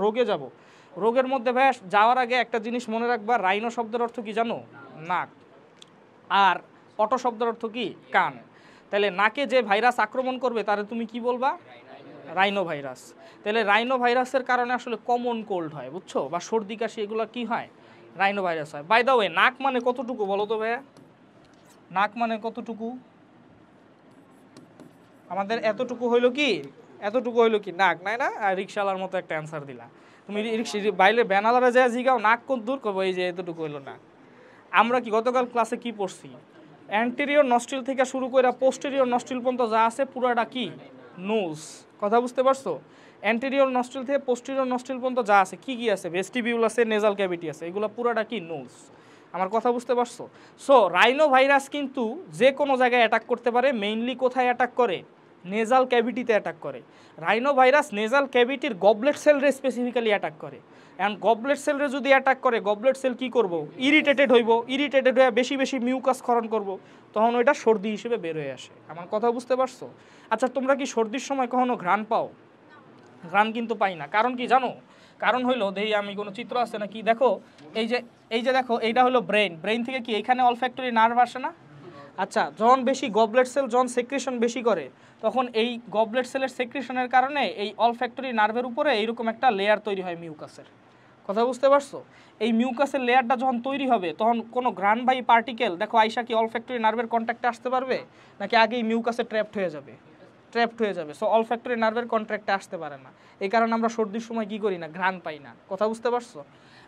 রোগে যাব। রোগের মধ্যে ভাই যাওয়ার আগে একটা জিনিস মনে রাখবা, রাইনো শব্দের অর্থ কি জানো? নাক। আর অটো শব্দের অর্থ কি? কান। তাহলে নাকে যে ভাইরাস আক্রমণ করবে তারে তুমি কি বলবা? Rhino virus. তাহলে রাইনো ভাইরাসের কারণে আসলে কমন কোল্ড হয়, বুঝছো, বা সর্দি কাশি এগুলো কি হয়? রাইনো ভাইরাস হয়। বাই দ্য ওয়ে, নাক মানে কতটুকু বলো তো ভাইয়া? নাক মানে কতটুকু? আমাদের এতটুকু হইলো কি? এতটুকু হইলো কি নাক, নাই না? আর রিক্সাওয়ালার মতো একটা অ্যান্সার দিলা তুমি। বাইরে ব্যানালারে যায় জিগাও নাক কত দূর, করবো এই যে এতটুকু হইলো না। আমরা কি গতকাল ক্লাসে কি পড়ছি? অ্যান্টেরিয়র নস্ট্রিল থেকে শুরু করে পোস্টেরিয়র নস্ট্রিল পর্যন্ত যা আছে পুরাটা কি? নোজ। কথা বুঝতে পারছো? অ্যান্টেরিয়র নস্ট্রিল থেকে পোস্টেরিয়র নস্ট্রিল পর্যন্ত যা আছে কি কি আছে? ভেস্টিবিউল আছে, নেজাল ক্যাভিটি আছে, এগুলো পুরাটা কি? নোজ। আমার কথা বুঝতে পারছো? সো রাইনো ভাইরাস কিন্তু যে কোনো জায়গায় অ্যাটাক করতে পারে। মেইনলি কোথায় অ্যাটাক করে? নেজাল ক্যাভিটিতে অ্যাটাক করে। রাইনো ভাইরাস নেজাল ক্যাভিটির গবলেট সেলরে স্পেসিফিক্যালি অ্যাটাক করে। এখন গবলেট সেলরে যদি অ্যাটাক করে, গবলেট সেল কি করব? ইরিটেটেড হইব। ইরিটেটেড হয়ে বেশি বেশি মিউকাস ক্ষরণ করব, তখন ওইটা সর্দি হিসেবে বের হয়ে আসে। আমার কথা বুঝতে পারছো? আচ্ছা, তোমরা কি সর্দির সময় কখনো ঘ্রাণ পাও? ঘ্রাণ কিন্তু পাই না। কারণ কি জানো? কারণ হইলো, দেখি আমি কোনো চিত্র আছে নাকি, দেখো এই যে দেখো, এইটা হলো ব্রেন। ব্রেন থেকে কি এখানে অলফ্যাক্টরি নার্ভ আসে না? আচ্ছা, যখন বেশি গবলেট সেল যখন সেক্রেশন বেশি করে, তখন এই গবলেট সেলের সেক্রেশনের কারণে এই অলফ্যাক্টরি নার্ভের উপরে এইরকম একটা লেয়ার তৈরি হয় মিউকাসের। কথা বুঝতে পারছো? এই মিউকাসের লেয়ারটা যখন তৈরি হবে, তখন কোনো ঘ্রাণবাহী পার্টিকেল দেখো আইসা কি অলফ্যাক্টরি নার্ভের কন্ট্যাক্টে আসতে পারবে, নাকি আগেই মিউকাসে ট্র্যাপড হয়ে যাবে? ট্র্যাপড হয়ে যাবে। সো অলফ্যাক্টরি নার্ভের কন্ট্রাক্টে আসতে পারে না। এই কারণে আমরা সর্দির সময় কি করি না? ঘ্রাণ পাই না। কথা বুঝতে পারছো?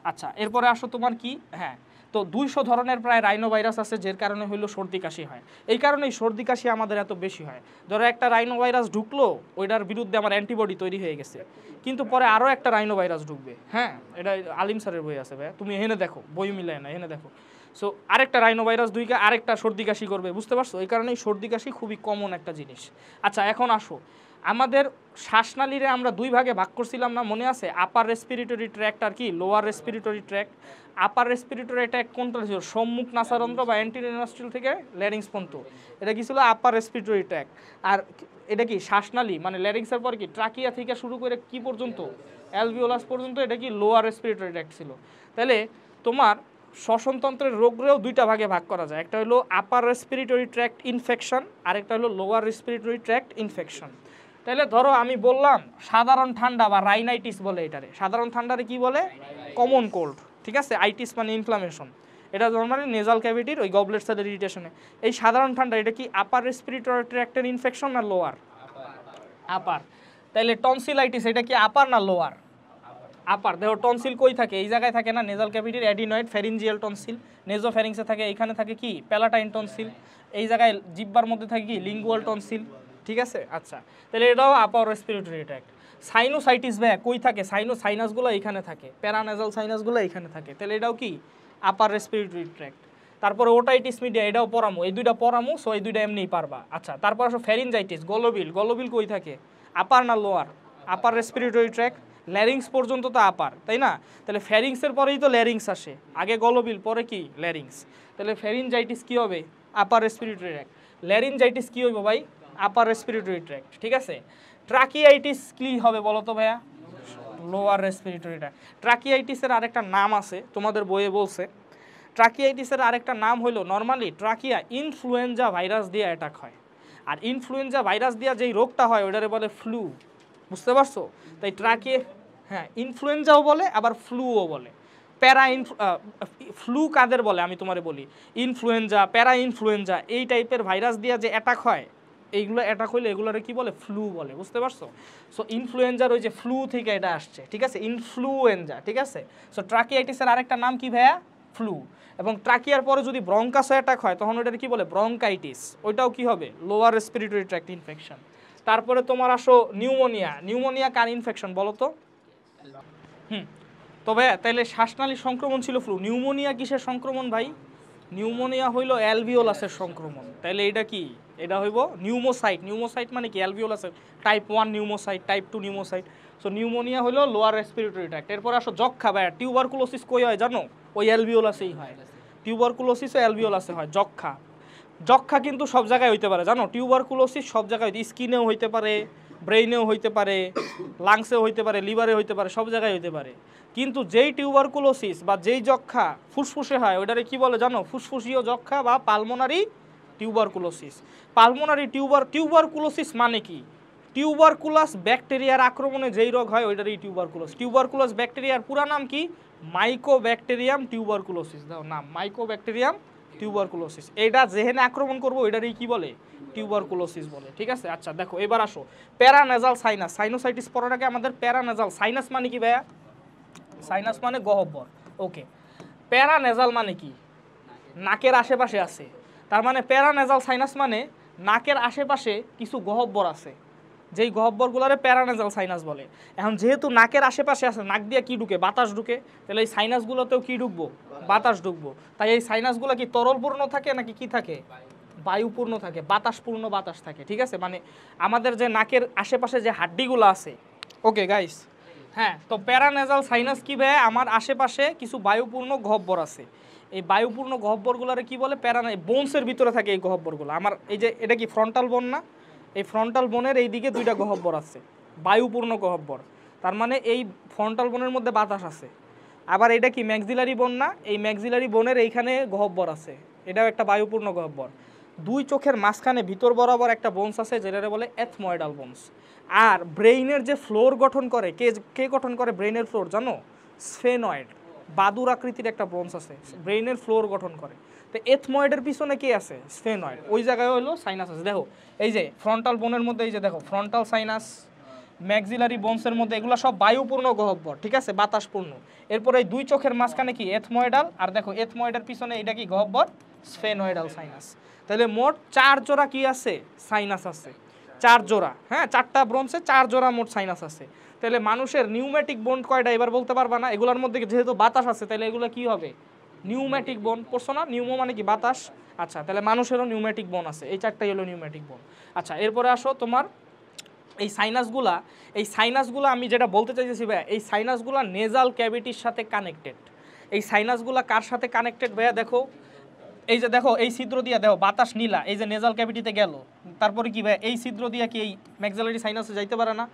আচ্ছা, এরপরে আসো তোমার কি, হ্যাঁ, তো 200 ধরনের প্রায় রাইনো ভাইরাস আছে, যের কারণে হইলো সর্দি কাশি হয়। এই কারণেই সর্দি কাশি আমাদের এত বেশি হয়। ধরো একটা রাইনো ভাইরাস ঢুকলো, ওইটার বিরুদ্ধে আমার অ্যান্টিবডি তৈরি হয়ে গেছে, কিন্তু পরে আরও একটা রাইনো ভাইরাস ঢুকবে। হ্যাঁ, এটা আলিম স্যারের বই আছে ভাই, তুমি এখানে দেখো, বই মিলায় না, এখানে দেখো। সো আরেকটা রাইনো ভাইরাস দুইকে আরেকটা সর্দি কাশি করবে, বুঝতে পারছো? এই কারণেই সর্দি কাশি খুবই কমন একটা জিনিস। আচ্ছা, এখন আসো, আমাদের শ্বাসনালীরে আমরা দুই ভাগে ভাগ করছিলাম না, মনে আছে? আপার রেসপিরেটরি ট্র্যাক্ট আর কি lower respiratory tract. Upper respiratory tract কোনটা ছিল? সম্মুখ নাসারন্ধ্র বা অ্যান্টেরিয়র নস্ট্রিল থেকে ল্যারিংস পর্যন্ত, এটা কি ছিল? Upper respiratory tract. আর এটা কি শ্বাসনালী, মানে ল্যারিংসের পর কি ট্রাকিয়া থেকে শুরু করে কি পর্যন্ত? অ্যালভিওলাস পর্যন্ত, এটা কি লোয়ার রেসপিরেটরি ট্র্যাক্ট ছিল। তাহলে তোমার শ্বসনতন্ত্রের রোগরেও দুইটা ভাগে ভাগ করা যায়, একটা হলো আপার রেসপিরেটরি ট্র্যাক্ট ইনফেকশন, আরেকটা হলো লোয়ার রেসপিরেটরি ট্র্যাক্ট ইনফেকশন। তাহলে ধরো আমি বললাম সাধারণ ঠান্ডা বা রাইনাইটিস বলে এটারে। সাধারণ ঠান্ডারে কি বলে? Common cold. ঠিক আছে, আইটিস মানে ইনফ্লামেশন, এটা নর্মালি নেজাল ক্যাভিটির ওই গবলেট সেলের ইরিটেশনে। এই সাধারণ ঠান্ডা এটা কি আপার রেসপিরেটরি ট্র্যাক্টের ইনফেকশন না লোয়ার? আপার। তাইলে টনসিলাইটিস এটা কি আপার না লোয়ার? আপার। দেখো টনসিল কই থাকে? এই জায়গায় থাকে না, নেজাল ক্যাভিটির অ্যাডিনয়েড ফ্যারিঞ্জিয়াল টনসিল। নেজোফ্যারিংসে থাকে, এখানে থাকে কি প্যালাটাইন টনসিল। এই জায়গায় জিহ্বার মধ্যে থাকে কি লিঙ্গুয়াল টনসিল। ঠিক আছে, আচ্ছা, তাহলে এটাও আপার রেসপিরেটরি ট্র্যাক্ট। সাইনোসাইটিস ভাই কই থাকে? সাইনাসগুলো এখানে থাকে, প্যারানেজাল সাইনাসগুলো এখানে থাকে, তাহলে এটাও কি আপার রেসপিরেটরি ট্র্যাক্ট। তারপরে ওটাইটিস মিডিয়া, এটাও পরামু, এই দুইটা পরামু, সো এই দুইটা এমনিই পারবা। আচ্ছা, তারপর আসো ফ্যারিনজাইটিস, গলোবিল। গলোবিল কই থাকে? আপার না lower? Upper respiratory tract. Larynx পর্যন্ত তো আপার, তাই না? তাহলে ফ্যারিংসের পরেই তো ল্যারিংস আসে, আগে গলোবিল পরে কি ল্যারিংস। তাহলে ফ্যারিনজাইটিস কি হবে? Upper respiratory tract. ল্যারিনজাইটিস কি হইব ভাই? Upper respiratory tract. ঠিক আছে, ট্রাকিয়াইটিস কি হবে বলো তো ভাইয়া? Lower respiratory tract. ট্রাকিয়াইটিসের আরেকটা নাম আছে, তোমাদের বইয়ে বলছে। ট্রাকিয়াইটিসের আরেকটা নাম হলো, নর্মালি ট্রাকিয়া ইনফ্লুয়েঞ্জা ভাইরাস দিয়ে অ্যাটাক হয়। আর ইনফ্লুয়েঞ্জা ভাইরাস দিয়ে যেই রোগটা হয় ওটারে বলে ফ্লু। বুঝতে পারছো? তাই ট্রাকিয়ে, হ্যাঁ, ইনফ্লুয়েঞ্জাও বলে আবার ফ্লুও বলে। ফ্লু কাদের বলে আমি তোমারে বলি, ইনফ্লুয়েঞ্জা, প্যারা ইনফ্লুয়েঞ্জা, এই টাইপের ভাইরাস দিয়ে যে অ্যাটাক হয়, এইগুলো অ্যাটাক হইলে এগুলোরে কি বলে? ফ্লু বলে। বুঝতে পারছো? সো ইনফ্লুয়েঞ্জার ওই যে ফ্লু থেকে এটা আসছে, ঠিক আছে, ইনফ্লুয়েঞ্জা। ঠিক আছে, সো ট্রাকিয়াইটিসের আরেকটা নাম কি ভাইয়া? ফ্লু। এবং ট্রাকিয়ার পরে যদি ব্রঙ্কাস অ্যাটাক হয় তখন ওটার কি বলে? ব্রঙ্কাইটিস। ওইটাও কি হবে? Lower respiratory tract infection. তারপরে তোমার আসো নিউমোনিয়া। নিউমোনিয়া কার ইনফেকশন বলো তো? তবে তাইলে শ্বাসনালী সংক্রমণ ছিল ফ্লু, নিউমোনিয়া কিসের সংক্রমণ ভাই? নিউমোনিয়া হইল অ্যালভিওলাসের সংক্রমণ। তাইলে এটা কি? এটা হইব নিউমোসাইট। নিউমোসাইট মানে কি? অ্যালভিওলাসের type 1 pneumocyte, type 2 pneumocyte. So pneumonia হইল লোয়ার রেসপিরেটরি ট্র্যাক্ট। এরপর আসো যক্ষা ভাই। টিউবারকুলোসিস কই হয় জানো? ওই অ্যালভিওলাসেই হয়। টিউবারকুলোসিসও অ্যালভিওলাসে হয়। যক্ষা, যক্ষা কিন্তু সব জায়গায় হইতে পারে জানো? টিউবারকুলোসিস সব জায়গায় হইতে, স্কিনেও হইতে পারে, ব্রেইনেও হইতে পারে, লাংসেও হইতে পারে, লিভারে হইতে পারে, সব জায়গায় হইতে পারে। কিন্তু যেই টিউবারকুলোসিস বা যেই যক্ষা ফুসফুসে হয় ওটারে কি বলে জানো? ফুসফুসীয় যক্ষা বা পালমোনারি টিউবারকুলোসিস। পালমোনারি টিউবারকুলোসিস মানে কি? টিউবারকুলাস ব্যাকটেরিয়ার আক্রমণে যেই রোগ হয় ওইটারই টিউবারকুলোস। টিউবারকুলাস ব্যাকটেরিয়ার পুরা নাম কি? Mycobacterium tuberculosis. দাও নাম, মাইকোব্যাকটেরিয়াম টিউবারকুলোসিস। এটা যেহেনে আক্রমণ করবো ওইটারই কি বলে? টিউবারকুলোসিস বলে। ঠিক আছে, আচ্ছা দেখো এবার আসো প্যারানেজাল সাইনাস। সাইনোসাইটিস পড়ার আগে আমাদের প্যারানেজাল সাইনাস মানে কি ভাইয়া? সাইনাস মানে গহ্বর। ওকে, প্যারানেজাল মানে কি? নাকের আশেপাশে আছে। তার মানে প্যারানেজাল সাইনাস মানে নাকের আশেপাশে কিছু গহ্বর আছে, যেই গহ্বরগুলোরে প্যারানেজাল সাইনাস বলে। এখন যেহেতু নাকের আশেপাশে আছে, নাক দিয়ে কি ঢুকে? বাতাস ঢুকে। তাহলে এই সাইনাসগুলোতেও কি ঢুকবো? বাতাস ঢুকবো। তাই এই সাইনাসগুলো কি তরলপূর্ণ থাকে নাকি কি থাকে? বায়ুপূর্ণ থাকে, বাতাসপূর্ণ বাতাস থাকে। ঠিক আছে, মানে আমাদের যে নাকের আশেপাশে যে হাড্ডিগুলো আছে। ওকে গাইস, হ্যাঁ, তো প্যারানেজাল সাইনাস কি ভাই? আমার আশেপাশে কিছু বায়ুপূর্ণ গহ্বর আছে। এই বায়ুপূর্ণ গহ্বরগুলোরে কি বলে? বোনসের ভিতরে থাকে এই গহ্বরগুলো। আমার এই যে এটা কি ফ্রন্টাল বোন না? এই ফ্রন্টাল বোনের এই দিকে দুইটা গহ্বর আছে, বায়ুপূর্ণ গহ্বর। তার মানে এই ফ্রন্টাল বোনের মধ্যে বাতাস আছে। আবার এটা কি ম্যাক্সিলারি বোন না? এই ম্যাক্সিলারি বোনের এইখানে গহ্বর আছে, এটাও একটা বায়ুপূর্ণ গহ্বর। দুই চোখের মাঝখানে ভিতর বরাবর একটা বোনস আছে, যেটারে বলে এথময়েডাল বোনস। আর ব্রেইনের যে ফ্লোর গঠন করে, কে গঠন করে ব্রেইনের ফ্লোর জানো? স্ফেনয়েড, বাদুর আকৃতির একটা বোনস আছে, ব্রেইনের ফ্লোর গঠন করে। তো এথময়েডের পিছনে কে আছে? স্ফেনয়েড। ওই জায়গায় হলো সাইনাস আছে। দেখো এই যে ফ্রন্টাল বোনের মধ্যে, এই যে দেখো ফ্রন্টাল সাইনাস, ম্যাক্সিলারি বোনসের মধ্যে এগুলো সব বায়ুপূর্ণ গহ্বর। ঠিক আছে, বাতাসপূর্ণ। এরপরে এই দুই চোখের মাঝখানে কি? এথময়েডাল। আর দেখো এথময়েডের পিছনে এটা কি গহ্বর? Sphenoidal sinus. তাহলে মোট 4 জোড়া কি আছে? সাইনাস আছে 4 জোড়া। হ্যাঁ, 4টা ব্রোনসে 4 জোড়া মোট সাইনাস আছে। তাহলে মানুষের নিউম্যাটিক বোন কয়টা এবার বলতে পারবা না? এগুলোর মধ্যে যেহেতু বাতাস আছে তাহলে এগুলো কি হবে? নিউম্যাটিক বোন। পড়ছো না? নিউমো মানে কি? বাতাস। আচ্ছা, তাহলে মানুষেরও নিউম্যাটিক বোন আছে, এই 4টাই হলো নিউম্যাটিক বোন। আচ্ছা, এরপরে আসো তোমার এই সাইনাসগুলা আমি যেটা বলতে চাইতেছি ভাইয়া, এই সাইনাসগুলা নেজাল ক্যাভিটির সাথে কানেক্টেড। এই সাইনাসগুলা কার সাথে কানেক্টেড ভাইয়া? দেখো এই যে দেখো এই ছিদ্র দিয়ে দেখো বাতাস নিলা, এই যে নেজাল ক্যাভিটিতে গেল, তারপরে কি ভাই এই ছিদ্র দিয়ে কি এই ম্যাক্সিলারি সাইনাসে যাইতে পারে না?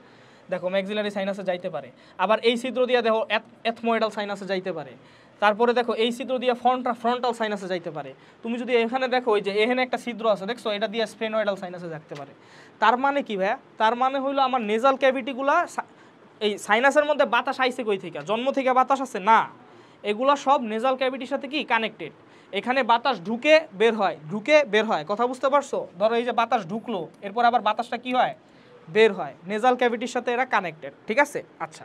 দেখো ম্যাক্সিলারি সাইনাসে যাইতে পারে। আবার এই ছিদ্র দিয়ে দেখো এথময়েডাল সাইনাসে যাইতে পারে। তারপরে দেখো এই ছিদ্র দিয়ে ফ্রন্টাল সাইনাসে যাইতে পারে। তুমি যদি এখানে দেখো ওই যে এখানে একটা ছিদ্র আছে, দেখছো? এটা দিয়ে স্ফেনয়েডাল সাইনাসে যাইতে পারে। তার মানে কি ভাইয়া? তার মানে হইলো আমার নেজাল ক্যাভিটিগুলা, এই সাইনাসের মধ্যে বাতাস আইছে কই থেকে? জন্ম থেকে বাতাস আছে না, এগুলা সব নেজাল ক্যাভিটির সাথে কি কানেক্টেড। এখানে বাতাস ঢুকে বের হয়, ঢুকে বের হয়। কথা বুঝতে পারছো? ধরো এই যে বাতাস ঢুকলো, এরপর আবার বাতাসটা কি হয়? বের হয়। নেজাল ক্যাভিটির সাথে এরা কানেক্টেড। ঠিক আছে, আচ্ছা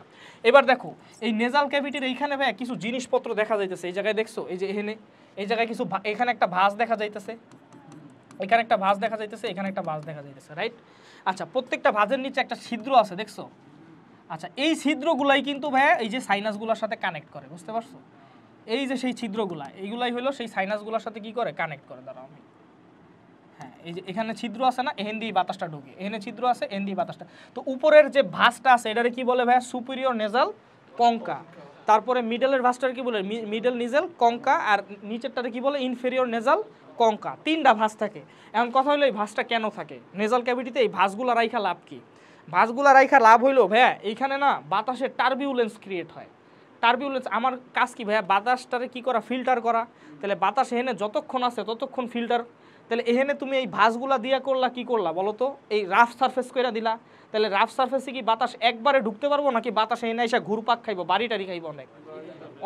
এবার দেখো এই নেজাল ক্যাভিটির এইখানে ভাই কিছু জিনিসপত্র দেখা যাইতেছে। এই জায়গায় দেখছো? এই যে এখানে এই জায়গায় কিছু, এখানে একটা ভাঁজ দেখা যাইতেছে, এখানে একটা ভাঁজ দেখা যাইতেছে, এখানে একটা ভাঁজ দেখা যাইতেছে, রাইট? আচ্ছা, প্রত্যেকটা ভাঁজের নিচে একটা ছিদ্র আছে, দেখছো? আচ্ছা, এই ছিদ্রগুলাই কিন্তু ভাই এই যে সাইনাসগুলোর সাথে কানেক্ট করে। বুঝতে পারছো? এই যে সেই ছিদ্রগুলা, এইগুলাই হলো সেই সাইনাসগুলোর সাথে কি করে? কানেক্ট করে। দাঁড়াও আমি, হ্যাঁ, এই যে এখানে ছিদ্র আছে না, এখান দিয়ে বাতাসটা ঢুকে, এখানে ছিদ্র আছে, এখান দিয়ে বাতাসটা। তো উপরের যে ভাঁজটা আছে এটারে কি বলে ভাইয়া? Superior nasal concha. তারপরে মিডলের ভাঁজটার কি বলে? Middle nasal concha. আর নিচেরটারে কি বলে? Inferior nasal concha. 3টা ভাঁজ থাকে। এখন কথা হলো এই ভাঁজটা কেন থাকে নেজাল ক্যাভিটিতে? এই ভাঁজগুলো রাইখা লাভ কি? ভাঁজগুলো রাইখা লাভ হইলো ভাইয়া এইখানে না বাতাসের টার্বিউলেন্স ক্রিয়েট হয়। টার্বিউলেন্স আমার কাজ কি ভাইয়া? বাতাসটারে কি করা? ফিল্টার করা। তাহলে বাতাস এখানে যতক্ষণ আছে ততক্ষণ ফিল্টার। তাহলে এখানে তুমি এই ভাঁজগুলা দিয়া করলা কি করলা বলো তো? এই রাফ সারফেস কইরা দিলা। তাহলে রাফ সারফেসে কি বাতাস একবারে ঢুকতে পারবো নাকি বাতাস এনে এসে ঘুরপাক খাইবো, বাড়ি টাড়ি খাইবো,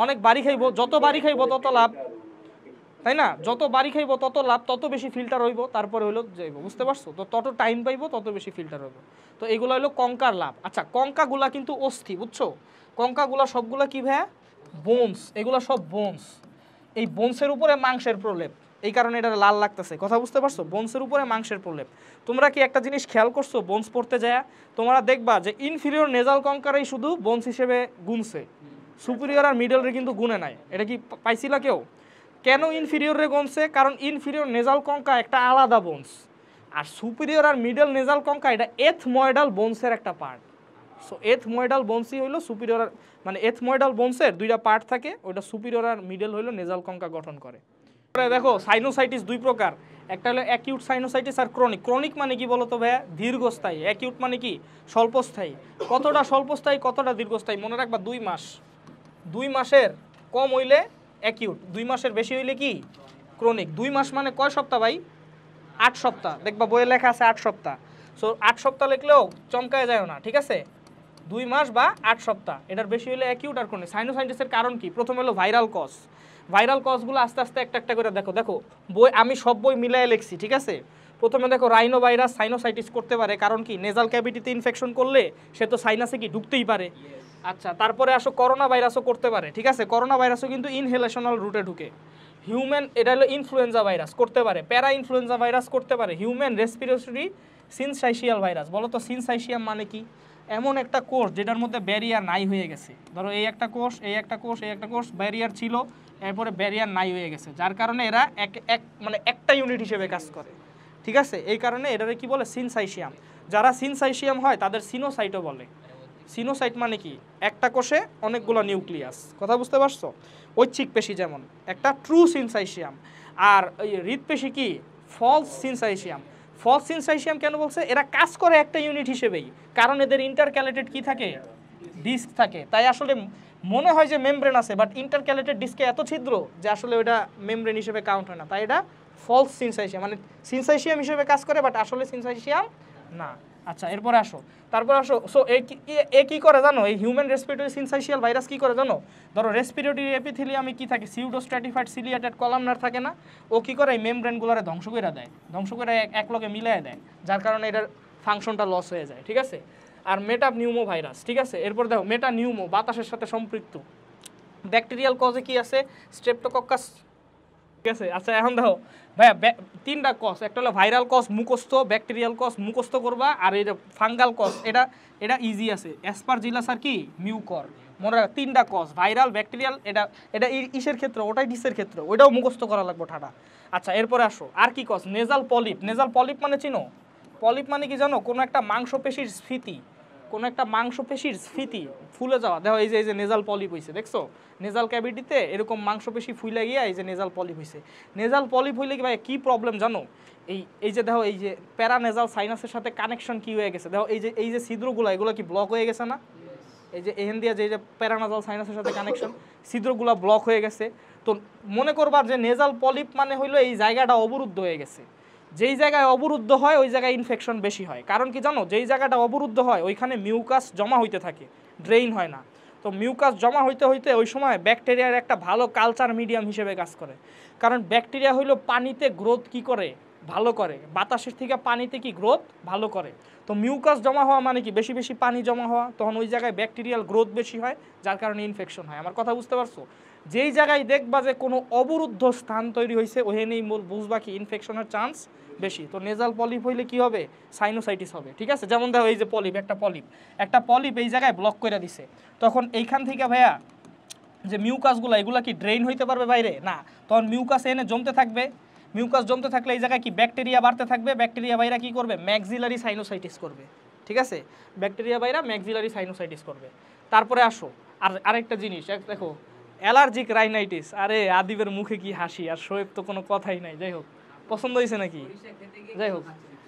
অনেক বাড়ি খাইবো। যত বাড়ি খাইবো তত লাভ, তাই না? যত বাড়ি খাইবো তত লাভ, তত বেশি ফিল্টার হইব, তারপরে হইলো যাইব। বুঝতে পারছো? তো তত টাইম পাইবো, তত বেশি ফিল্টার হইব। তো এগুলো হলো কঙ্কার লাভ। আচ্ছা, কঙ্কাগুলা কিন্তু অস্থি, বুঝছো? কঙ্কাগুলা সবগুলা কি ভাইয়া? বোনস। এগুলা সব বোনস। এই বোনসের উপরে মাংসের প্রলেপ, এই কারণে এটা লাল লাগতেছে। কথা বুঝতে পারছো? বোনসের উপরে মাংসের প্রলেপ। তোমরা কি একটা জিনিস খেয়াল করছো? বোনস পড়তে যায় তোমরা দেখবা যে ইনফিরিয়র নেজাল কঙ্কারই শুধু বোনস হিসেবে গুনছে, সুপিরিয়র আর মিডল রে কিন্তু গুনে নাই। এটা কি পাইছিলা কেউ? কেন ইনফিরিয়র রে গুনছে? কারণ ইনফিরিয়র নেজাল কঙ্কা একটা আলাদা বোনস, আর সুপিরিয়র আর মিডল নেজাল কঙ্কা এটা এথময়েডাল বোনসের একটা পার্ট। সো এথময়েডাল বোনসই হইলো সুপিরিয়র, মানে এথময়েডাল বোনসের 2টা পার্ট থাকে, ওটা সুপিরিয়র আর মিডল হইলো নেজাল কঙ্কা গঠন করে। দেখো সাইনোসাইটিস 2 প্রকার, একটা হলো অ্যাকিউট সাইনোসাইটিস আর ক্রনিক। ক্রনিক মানে কি বলতো ভাইয়া? দীর্ঘস্থায়ী। অ্যাকিউট মানে কি? স্বল্পস্থায়ী। কতটা স্বল্পস্থায়ী, কতটা দীর্ঘস্থায়ী মনে রাখবা, 2 মাস। 2 মাসের কম হইলে অ্যাকিউট, 2 মাসের বেশি হইলে কি? ক্রনিক। 2 মাস মানে কয় সপ্তাহ ভাই? 8 সপ্তাহ। দেখবা বইয়ে লেখা আছে 8 সপ্তাহ। সো 8 সপ্তাহ লিখলেও চমকায় যায় না, ঠিক আছে? 2 মাস বা 8 সপ্তাহ, এটার বেশি হলে অ্যাকিউট আর ক্রনিক। সাইনোসাইটিসের কারণ কি? প্রথম হলো ভাইরাল কজ। ভাইরাল কজগুলো আস্তে আস্তে একটা একটা করে দেখো। দেখো বই, আমি সব বই মিলাই লিখছি, ঠিক আছে? প্রথমে দেখো রাইনো ভাইরাস সাইনোসাইটিস করতে পারে, কারণ কি? নেজাল ক্যাভিটিতে ইনফেকশন করলে সে তো সাইনাসে কি ঢুকতেই পারে। আচ্ছা, তারপরে আসো করোনা ভাইরাসও করতে পারে, ঠিক আছে? করোনা ভাইরাসও কিন্তু ইনহেলেশনাল রুটে ঢুকে। হিউম্যান, এটা হলো ইনফ্লুয়েঞ্জা ভাইরাস করতে পারে, প্যারা ইনফ্লুয়েঞ্জা ভাইরাস করতে পারে, হিউম্যান রেসপিরেটরি সিনসাইশিয়াল ভাইরাস। বলো তো সিনসাইশিয়াম মানে কি? এমন একটা কোষ যেটার মধ্যে ব্যারিয়ার নাই হয়ে গেছে। ধরো এই একটা কোষ, এই একটা কোষ, এই একটা কোষ, ব্যারিয়ার ছিল, এরপরে ব্যারিয়ার নাই হয়ে গেছে, যার কারণে এরা মানে একটা ইউনিট হিসেবে কাজ করে, ঠিক আছে? এই কারণে এটারে কি বলে? সিনসাইশিয়াম। যারা সিনসাইশিয়াম হয় তাদের সিনোসাইটও বলে। সিনোসাইট মানে কি? একটা কোষে অনেকগুলো নিউক্লিয়াস। কথা বুঝতে পারছো? ঐচ্ছিক পেশি যেমন একটা ট্রু সিনসাইশিয়াম, আর ওই হৃদপেশি কি? ফলস সিনসাইশিয়াম। ফলস সিনসাইশিয়াম কেন বলছে? এরা কাজ করে একটা ইউনিট হিসেবেই, কারণ এদের ইন্টারক্যালেটেড কি থাকে? ডিস্ক থাকে। তাই আসলে মনে হয় যে মেমব্রেন আছে, বাট ইন্টারক্যালেটেড ডিস্কে এত ছিদ্র যে আসলে ওটা মেমব্রেন হিসেবে কাউন্ট হয় না। তাই এটা ফলস সিনসাইশিয়াম, মানে সিনসাইশিয়াম হিসেবে কাজ করে বাট আসলে সিনসাইশিয়াম না। আচ্ছা, এরপরে আসো, তারপর আসো। সো এ কি করে জানো? এই হিউম্যান রেসপিরেটরি সিনসাইশিয়াল ভাইরাস কি করে জানো? ধরো রেসপিরেটরি এপিথেলিয়ামে কি থাকে? সিউডোস্ট্র্যাটিফাইড সিলিয়েটেড কলামনার থাকে না? ও কি করে? এই মেমব্রেনগুলোরে ধ্বংস করে দেয়, ধ্বংস করে এক লগে মিলিয়ে দেয়, যার কারণে এটার ফাংশনটা লস হয়ে যায়, ঠিক আছে? আর মেটা নিউমো ভাইরাস, ঠিক আছে? এরপর দেখো মেটা নিউমো, বাতাসের সাথে সম্পৃক্ত। ব্যাকটেরিয়াল কজে কি আছে? স্ট্রেপ্টোকক্কাস, ঠিক আছে? আচ্ছা, এখন দেখো ভাইয়া, 3টা কজ। একটা হলো ভাইরাল কজ মুখস্থ, ব্যাকটেরিয়াল কজ মুখস্থ করবা, আর এই যে ফাঙ্গাল কজ, এটা এটা ইজি আছে, অ্যাসপারজিলাস আর কি মিউকর। মনে রাখো 3টা কজ, ভাইরাল, ব্যাকটেরিয়াল, এটা এটা ইসের ক্ষেত্রে, ওটাই ডিসের ক্ষেত্রে, ওইটাও মুখস্থ করা লাগবে ঠাডা। আচ্ছা, এরপরে আসো আর কি cause? Nasal polyp. Nasal polyp মানে চিনো? পলিপ মানে কি জানো? কোনো একটা মাংসপেশির স্ফীতি, কোনো একটা মাংসপেশির স্ফীতি ফুলে যাওয়া। দেখো এই যে নেজাল পলিপ হয়েছে, দেখছো? নেজাল ক্যাভিটিতে এরকম মাংসপেশি ফুলে গিয়ে এই যে নেজাল পলিপ হয়েছে। নেজাল পলিপ হইলে কি ভাই কি প্রবলেম জানো? এই যে দেখো, এই যে প্যারানেজাল সাইনাসের সাথে কানেকশন কি হয়ে গেছে? দেখো এই যে ছিদ্রগুলো, এগুলো কি ব্লক হয়ে গেছে না? এই যে এহেন দিয়া যে প্যারানেজাল সাইনাসের সাথে কানেকশন, ছিদ্রগুলো ব্লক হয়ে গেছে। তো মনে করবা যে নেজাল পলিপ মানে হইলো এই জায়গাটা অবরুদ্ধ হয়ে গেছে। যেই জায়গায় অবরুদ্ধ হয় ওই জায়গায় ইনফেকশন বেশি হয়। কারণ কি জানো? যেই জায়গাটা অবরুদ্ধ হয় ওইখানে মিউকাস জমা হইতে থাকে, ড্রেইন হয় না। তো মিউকাস জমা হইতে হইতে ওই সময় ব্যাকটেরিয়ার একটা ভালো কালচার মিডিয়াম হিসেবে কাজ করে। কারণ ব্যাকটেরিয়া হইলো পানিতে গ্রোথ কি করে? ভালো করে। বাতাসের থেকে পানিতে কি গ্রোথ ভালো করে। তো মিউকাস জমা হওয়া মানে কি? বেশি বেশি পানি জমা হওয়া, তখন ওই জায়গায় ব্যাকটেরিয়াল গ্রোথ বেশি হয়, যার কারণে ইনফেকশন হয়। আমার কথা বুঝতে পারছো? যেই জায়গায় দেখবা যে কোনো অবরুদ্ধ স্থান তৈরি হয়েছে ওখানেই বুঝবা কি ইনফেকশনের চান্স বেশি। তো নেজাল পলিপ হইলে কি হবে? সাইনোসাইটিস হবে, ঠিক আছে? যেমন দেখো এই যে পলিপ, একটা পলিপ এই জায়গায় ব্লক করে দিছে, তখন এইখান থেকে ভাইয়া যে মিউকাসগুলো, এগুলো কি ড্রেইন হইতে পারবে বাইরে? না। তখন মিউকাস এনে জমতে থাকবে। মিউকাস জমতে থাকলে এই জায়গায় কি ব্যাকটেরিয়া বাড়তে থাকবে। ব্যাকটেরিয়া বাইরা কি করবে? ম্যাক্সিলারি সাইনোসাইটিস করবে, ঠিক আছে? ব্যাকটেরিয়া বাইরা ম্যাক্সিলারি সাইনোসাইটিস করবে। তারপরে আসো আরেকটা জিনিস, দেখো অ্যালার্জিক রাইনাইটিস। আরে আদিবের মুখে কি হাসি, আর শোয়েব তো কোনো কথাই নাই। যাই হোক, পছন্দ হয়েছে নাকি? যাই হোক,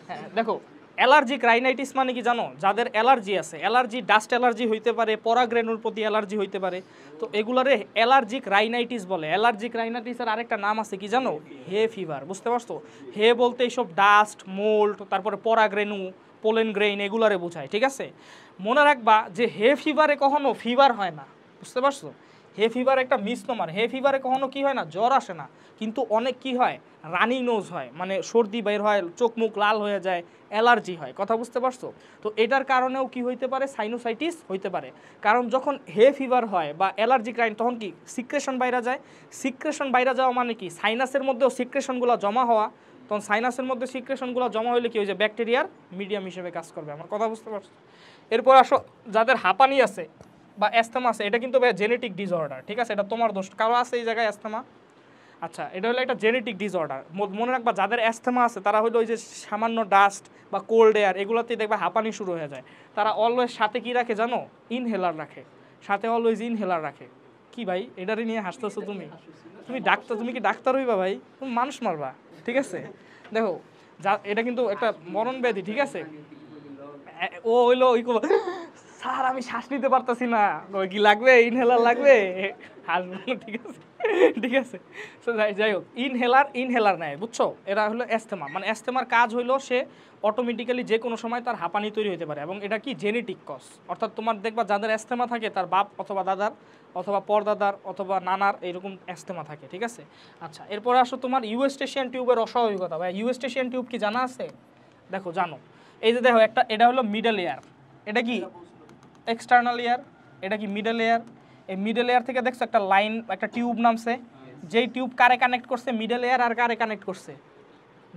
হ্যাঁ দেখো, অ্যালার্জিক রাইনাইটিস মানে কি জানো? যাদের অ্যালার্জি আছে, অ্যালার্জি, ডাস্ট অ্যালার্জি হইতে পারে, পরাগরেণুর প্রতি অ্যালার্জি হইতে পারে, তো এগুলারে অ্যালার্জিক রাইনাইটিস বলে। অ্যালার্জিক রাইনাইটিসের আরেকটা নাম আছে কি জানো? হে ফিভার। বুঝতে পারছো? হে বলতে এইসব ডাস্ট, মোল্ড, তারপরে পরাগরেণু, পোলেন গ্রেইন, এগুলারে বোঝায়, ঠিক আছে? মনে রাখবা যে হে ফিভারে কখনো ফিভার হয় না। বুঝতে পারছো? হে ফিভার একটা মিসনোমার। হে ফিভারে কখনো কি হয় না? জ্বর আসে না, কিন্তু অনেক কি হয়? রানি নোজ হয়, মানে সর্দি বের হয়, চোখ মুখ লাল হয়ে যায়, অ্যালার্জি হয়। কথা বুঝতে পারছো? তো এটার কারণেও কি হইতে পারে? সাইনোসাইটিস হইতে পারে। কারণ যখন হে ফিভার হয় বা অ্যালার্জিক রাইন, তখন কি সিক্রেশন বাইরে যায়। সিক্রেশন বাইরে যাওয়া মানে কি? সাইনাসের মধ্যেও সিক্রেশনগুলো জমা হওয়া। তখন সাইনাসের মধ্যে সিক্রেশনগুলো জমা হইলে কি? ওই যে ব্যাকটেরিয়ার মিডিয়াম হিসেবে কাজ করবে। আমার কথা বুঝতে পারছো? এরপর আসো, যাদের হাঁপানি আছে বা অ্যাস্থমা আছে, এটা কিন্তু ভাই জেনেটিক ডিসঅর্ডার, ঠিক আছে? এটা তোমার দোষ, কারো আছে এই জায়গায় অ্যাস্থমা? আচ্ছা, এটা হলো একটা জেনেটিক ডিসঅর্ডার। মনে রাখবা যাদের অ্যাস্থমা আছে তারা হলো ওই যে সামান্য ডাস্ট বা কোল্ড এয়ার, এগুলোতেই দেখবা হাঁপানি শুরু হয়ে যায়। তারা অলওয়েজ সাথে কি রাখে জানো? ইনহেলার রাখে, সাথে অলওয়েজ ইনহেলার রাখে। কি ভাই এটারই নিয়ে হাসতেছো তুমি? তুমি ডাক্তার, তুমি কি ডাক্তার হইবা ভাই? তুমি মানুষ মারবা। ঠিক আছে? দেখো যা এটা কিন্তু একটা মরণ ব্যাধি, ঠিক আছে? ও হইলো ওই স্যার আমি শ্বাস নিতে পারতাছি না, ওই কি লাগবে, ইনহেলার লাগবে, হাসবো, ঠিক আছে? ঠিক আছে, তো যাই হোক, ইনহেলার নেয়, বুঝছো? এরা হলো অ্যাস্থেমা, মানে অ্যাস্থেমার কাজ হইলো সে অটোমেটিক্যালি যে কোনো সময় তার হাঁপানি তৈরি হতে পারে, এবং এটা কি জেনেটিক কজ, অর্থাৎ তোমার দেখবা যাদের অ্যাস্থেমা থাকে তার বাপ অথবা দাদার অথবা পরদাদার অথবা নানার এইরকম অ্যাস্থেমা থাকে, ঠিক আছে? আচ্ছা, এরপরে আসো তোমার ইউস্টেশিয়ান টিউবের অস্বাভাবিকতা। ভাই ইউস্টেশিয়ান টিউব কি জানা আছে? দেখো জানো, এই যে দেখো একটা, এটা হলো মিডল এয়ার, এটা কি এক্সটার্নাল এয়ার, এটা কি মিডল এয়ার। এই মিডল এয়ার থেকে দেখছো একটা লাইন, একটা টিউব নামছে, যেই টিউব কারে কানেক্ট করছে, মিডল এয়ার আর কারে কানেক্ট করছে,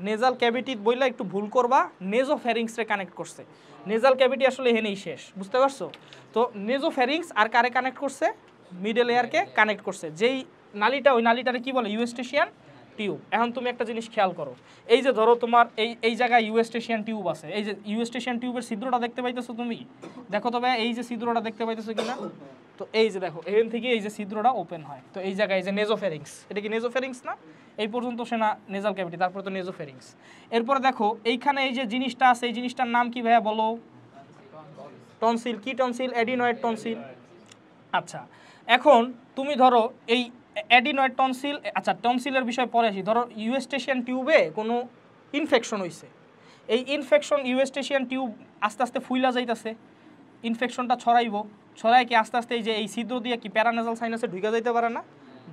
নেজাল ক্যাভিটি বইলা একটু ভুল করবা, নেজোফ্যারিংসে কানেক্ট করছে। নেজাল ক্যাভিটি আসলে এখানেই শেষ, বুঝতে পারছো? তো নেজোফ্যারিংস আর কারে কানেক্ট করছে, মিডল এয়ারকে কানেক্ট করছে, যেই নালীটা, ওই নালীটারে কি বলে, ইউস্টেশিয়ান টিউব। এখন তুমি একটা জিনিস খেয়াল করো, এই যে ধরো তোমার এই জায়গায় ইউস্টেশিয়ান টিউব আছে, এই যে ইউস্টেশিয়ান টিউবের ছিদ্রটা দেখতে পাইতেছো তুমি, দেখো তবে এই যে ছিদ্রটা দেখতে পাইতেছো কিনা, তো এই যে দেখো এখান থেকে এই যে ছিদ্রটা ওপেন হয়, তো এই জায়গায় এই যে নেজোফ্যারিংস, এটা কি নেজোফ্যারিংস না? এই পর্যন্ত সে না নেজাল ক্যাভিটি, তারপরে তো নেজোফ্যারিংস। এরপরে দেখো এইখানে এই যে জিনিসটা আছে, এই জিনিসটার নাম কি ভাইয়া বলো? টনসিল। কি টনসিল? Adenoid tonsil. আচ্ছা, এখন তুমি ধরো এই অ্যাডিনয়েড টনসিল, আচ্ছা টনসিলের বিষয় পরে আসি। ধরো ইউস্টেশিয়ান টিউবে কোনো ইনফেকশন হয়েছে, এই ইনফেকশন ইউস্টেশিয়ান টিউব আস্তে আস্তে ফুইলা যাইতেছে, ইনফেকশনটা ছড়ায় কি আস্তে আস্তে এই যে এই ছিদ্র দিয়ে কি প্যারানেজাল সাইনাসে ঢুকে যাইতে পারে না?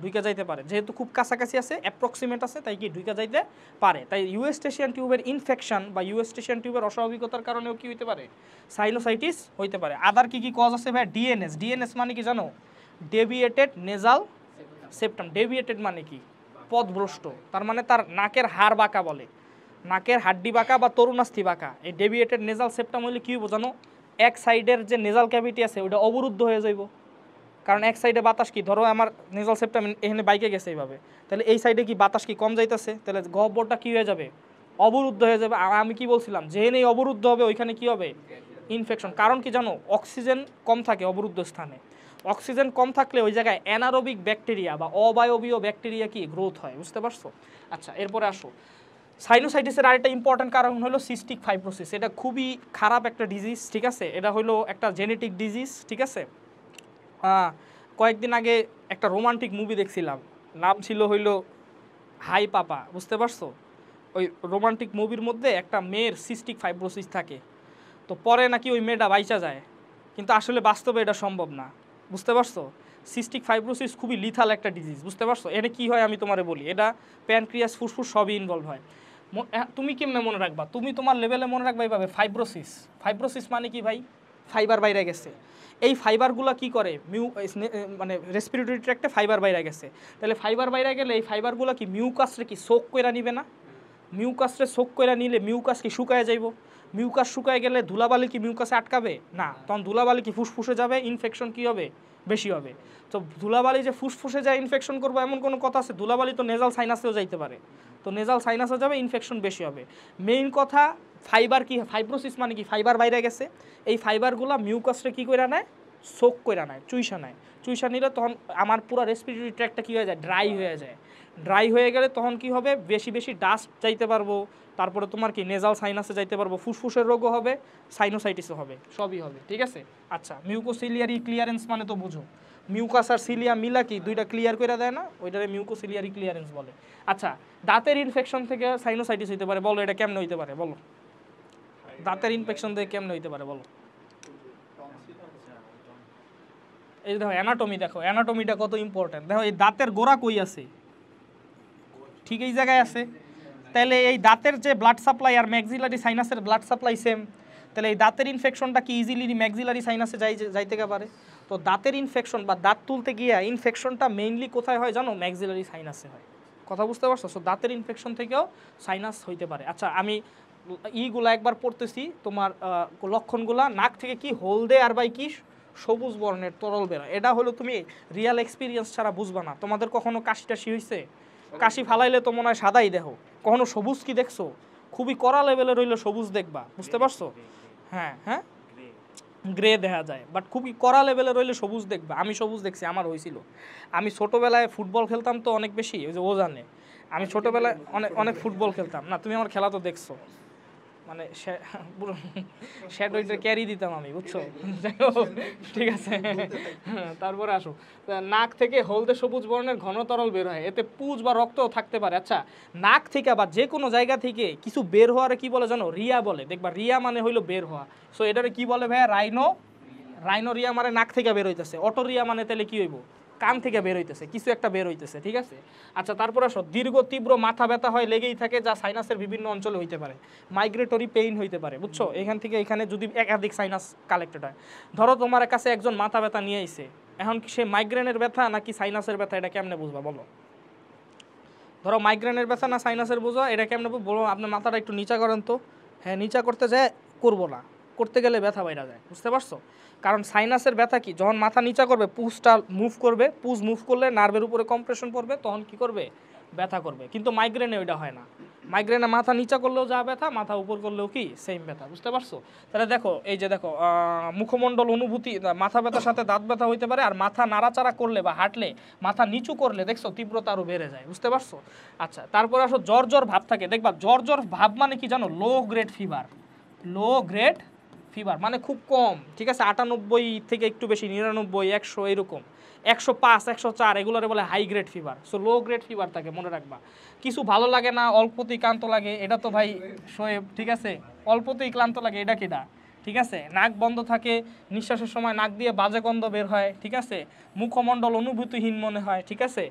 ঢুকে যাইতে পারে, যেহেতু খুব কাছাকাছি আছে, অ্যাপ্রক্সিমেট আছে, তাই কি ঢুকে যাইতে পারে। তাই ইউস্টেশিয়ান টিউবের ইনফেকশন বা ইউস্টেশিয়ান টিউবের অস্বাভাবিকতার কারণেও কি হইতে পারে, সাইনোসাইটিস হইতে পারে। আদার কি কি কজ আছে ভাই? ডিএনএস। ডিএনএস মানে কি জানো? Deviated nasal septum. ডেভিয়েটেড মানে কি? পথভ্রষ্ট, তার মানে তার নাকের হাড় বাঁকা বলে, নাকের হাড্ডি বাঁকা বা তরুণাস্থি বাঁকা। এই ডেভিয়েটেড নেজাল সেপ্টাম হইলে কি বোঝানো? এক সাইডের যে নেজাল ক্যাভিটি আছে ওইটা অবরুদ্ধ হয়ে যাইব, কারণ এক সাইডে বাতাস কি, ধরো আমার নেজাল সেপ্টাম এখানে বাইকে গেছে এইভাবে, তাহলে এই সাইডে কি বাতাস কি কম যাইতেছে, তাহলে গহ্বরটা কি হয়ে যাবে? অবরুদ্ধ হয়ে যাবে। আর আমি কি বলছিলাম, যেখানেই অবরুদ্ধ হবে ওইখানে কি হবে? ইনফেকশন। কারণ কি জানো? অক্সিজেন কম থাকে অবরুদ্ধ স্থানে, অক্সিজেন কম থাকলে ওই জায়গায় অ্যানারোবিক ব্যাকটেরিয়া বা অবায়বীয় ব্যাকটেরিয়া কি গ্রোথ হয়, বুঝতে পারছো? আচ্ছা, এরপরে আসো সাইনোসাইটিসের আরেকটা ইম্পর্টেন্ট কারণ হলো সিস্টিক ফাইব্রোসিস। এটা খুবই খারাপ একটা ডিজিজ, ঠিক আছে? এটা হলো একটা জেনেটিক ডিজিজ, ঠিক আছে? কয়েকদিন আগে একটা রোমান্টিক মুভি দেখছিলাম, নাম ছিল হইলো হাই পাপা, বুঝতে পারছো? ওই রোমান্টিক মুভির মধ্যে একটা মেয়ের সিস্টিক ফাইব্রোসিস থাকে, তো পরে নাকি ওই মেয়েটা বাইচা যায়, কিন্তু আসলে বাস্তবে এটা সম্ভব না, বুঝতে পারছো? সিস্টিক ফাইব্রোসিস খুবই লিথাল একটা ডিজিজ, বুঝতে পারছো? এটা কি হয় আমি তোমারে বলি, এটা প্যানক্রিয়াস, ফুসফুস সবই ইনভলভ হয়। তুমি কেমনে মনে রাখবা? তুমি তোমার লেভেলে মনে রাখবা এইভাবে, ফাইব্রোসিস। ফাইব্রোসিস মানে কি ভাই? ফাইবার বাইরে গেছে। এই ফাইবারগুলো কি করে, মানে রেসপিরেটরি ট্র্যাক্টে ফাইবার বাইরে গেছে, তাহলে ফাইবার বাইরে গেলে এই ফাইবারগুলো কি মিউকাসরে কি সোক কইরা নিবে না? মিউকাসরে সোক কইরা নিলে মিউকাস কি শুকায় যাইব, মিউকাস শুকায় গেলে ধুলাবালি কি মিউকাসে আটকাবে না, তখন ধুলাবালি কি ফুসফুসে যাবে, ইনফেকশন কি হবে? বেশি হবে। তো ধুলাবালি যে ফুসফুসে যায় ইনফেকশন করবে এমন কোনো কথা আছে? ধুলাবালি তো নেজাল সাইনাসেও যাইতে পারে, তো নেজাল সাইনাসে যাবে, ইনফেকশন বেশি হবে। মেইন কথা ফাইবার কি, ফাইব্রোসিস মানে কি, ফাইবার বাইরে গেছে, এই ফাইবারগুলো মিউকাসরে কি কইরা নেয়, সোক কইরা নেয়, চুইসা নেয়। চুইসা নিলে তখন আমার পুরো রেসপিরেটরি ট্র্যাক্টটা কী হয়ে যায়, ড্রাই হয়ে যায়। ড্রাই হয়ে গেলে তখন কি হবে, বেশি বেশি ডাস্ট যাইতে পারবো, তারপরে তোমার কি নেজাল সাইনাসে যাইতে পারবো, ফুসফুসের রোগও হবে, সাইনোসাইটিসও হবে, সবই হবে, ঠিক আছে? আচ্ছা, মিউকোসিলিয়ারি ক্লিয়ারেন্স মানে তো বুঝো, মিউকাস আর সিলিয়া মিলা কি দুইটা ক্লিয়ার করে দেয় না, ওইটারে মিউকোসিলিয়ারি ক্লিয়ারেন্স বলে। আচ্ছা, দাঁতের ইনফেকশন থেকে সাইনোসাইটিস হইতে পারে, বলো এটা কেমনে হইতে পারে, বলো? দাঁতের ইনফেকশন থেকে কেমনে হইতে পারে বলো? এই দেখো অ্যানাটমি, দেখো অ্যানাটমিটা কত ইম্পর্টেন্ট। দেখো এই দাঁতের গোড়া কই আছে, ঠিক এই জায়গায় আছে, তাহলে এই দাঁতের যে ব্লাড সাপ্লাই আর ম্যাক্সিলারি সাইনাসের ব্লাড সাপ্লাই সেম, তাহলে এই দাঁতের ইনফেকশনটা কি ইজিলি ম্যাক্সিলারি সাইনাসে যাইতে পারে? তো দাঁতের ইনফেকশন বা দাঁত তুলতে গিয়ে ইনফেকশনটা মেইনলি কোথায় হয় জানো? ম্যাক্সিলারি সাইনাসে হয়। কথা বুঝতে পারছো? সো দাঁতের ইনফেকশন থেকেও সাইনাস হইতে পারে। আচ্ছা, আমি ইগুলা একবার পড়তেছি, তোমার লক্ষণগুলা, নাক থেকে কি হলদে আর বাই কি সবুজ বর্ণের তরল বেরোয়, এটা হলো তুমি রিয়াল এক্সপিরিয়েন্স ছাড়া বুঝবা না। তোমাদের কখনো কাশি টাশি হয়েছে? কাশি ফালাইলে তো মনে হয় সাদাই দেখো, কখনো সবুজ কি দেখছো? খুবই কড়া লেভেলের হইলে সবুজ দেখবা, বুঝতে পারছো? হ্যাঁ হ্যাঁ, গ্রে দেখা যায়, বাট খুবই কড়া লেভেলের রইলে সবুজ দেখবে। আমি সবুজ দেখছি, আমার হয়েছিল। আমি ছোটোবেলায় ফুটবল খেলতাম তো অনেক বেশি, ওই যে ও জানে, আমি ছোটোবেলায় অনেক অনেক ফুটবল খেলতাম। না তুমি আমার খেলা তো দেখছো, মানে পুরো শ্যাডোটা ক্যারি দিতাম আমি, বুঝছো? যাই হোক, ঠিক আছে। তারপরে আসো, নাক থেকে হলদে সবুজ বর্ণের ঘন তরল বের হয়, এতে পুজ বা রক্তও থাকতে পারে। আচ্ছা, নাক থেকে বা যে কোনো জায়গা থেকে কিছু বের হওয়ারে কি বলে জানো? রিয়া বলে। দেখবা রিয়া মানে হইলো বের হওয়া। সো এটারে কি বলে ভাইয়া? রাইনো। রাইনো রিয়া মানে নাক থেকে বের হইতেছে। অটো রিয়া মানে তাহলে কি হইব? কান থেকে বের হইতেছে, কিছু একটা বের হইতেছে, ঠিক আছে? আচ্ছা, তারপর আসো, দীর্ঘ তীব্র মাথা ব্যথা হয়, লেগেই থাকে, যা সাইনাসের বিভিন্ন অঞ্চলে হইতে পারে। মাইগ্রেটরি পেইন হইতে পারে, বুঝছো? এখান থেকে এখানে যদি একাধিক সাইনাস কালেক্টেড হয়। ধরো তোমার কাছে একজন মাথা ব্যথা নিয়ে আইছে, এখন কি সে মাইগ্রেনের ব্যথা নাকি সাইনাসের ব্যথা, এটা কেমনে বুঝবা বলো? ধরো মাইগ্রেনের ব্যথা না সাইনাসের বুঝো, এটা কেমনে বলো? আপনার মাথাটা একটু নিচা করেন তো। হ্যাঁ, নিচা করতে যায়, করবো না, করতে গেলে ব্যথা বাইরা যায়, বুঝতে পারছো? কারণ সাইনাসের ব্যথা কি, যখন মাথা নিচা করবে পুজটা মুভ করবে, পুজ মুভ করলে নার্ভের উপরে কম্প্রেশন পড়বে, তখন কি করবে? ব্যথা করবে। কিন্তু মাইগ্রেনে ওইটা হয় না। মাইগ্রেনে মাথা নিচা করলেও যা ব্যথা, মাথা উপর করলেও কি সেম ব্যথা, বুঝতে পারছো? তাহলে দেখো, এই যে দেখো, মুখমণ্ডল অনুভূতি, মাথা ব্যথার সাথে দাঁত ব্যথা হইতে পারে। আর মাথা নাড়াচাড়া করলে বা হাঁটলে, মাথা নিচু করলে দেখছো তীব্রতা আরও বেড়ে যায়, বুঝতে পারছো? আচ্ছা, তারপরে আসো, জ্বর জ্বর ভাব থাকে। দেখবা জ্বর জ্বর ভাব মানে কি জানো? লো গ্রেড ফিভার। লো গ্রেড ফিভার মানে খুব কম, ঠিক আছে? 98 থেকে একটু বেশি, 99, 100, এরকম 105, 104, এগুলোরে বলে high grade fever. So low grade fever থাকে, মনে রাখবা। কিছু ভালো লাগে না, অল্পতেই ক্লান্ত লাগে, এটা তো ভাই শোয়েব, ঠিক আছে? অল্পতেই ক্লান্ত লাগে, এটা কিটা, ঠিক আছে? নাক বন্ধ থাকে, নিঃশ্বাসের সময় নাক দিয়ে বাজে গন্ধ বের হয়, ঠিক আছে? মুখমণ্ডল অনুভূতিহীন মনে হয়, ঠিক আছে?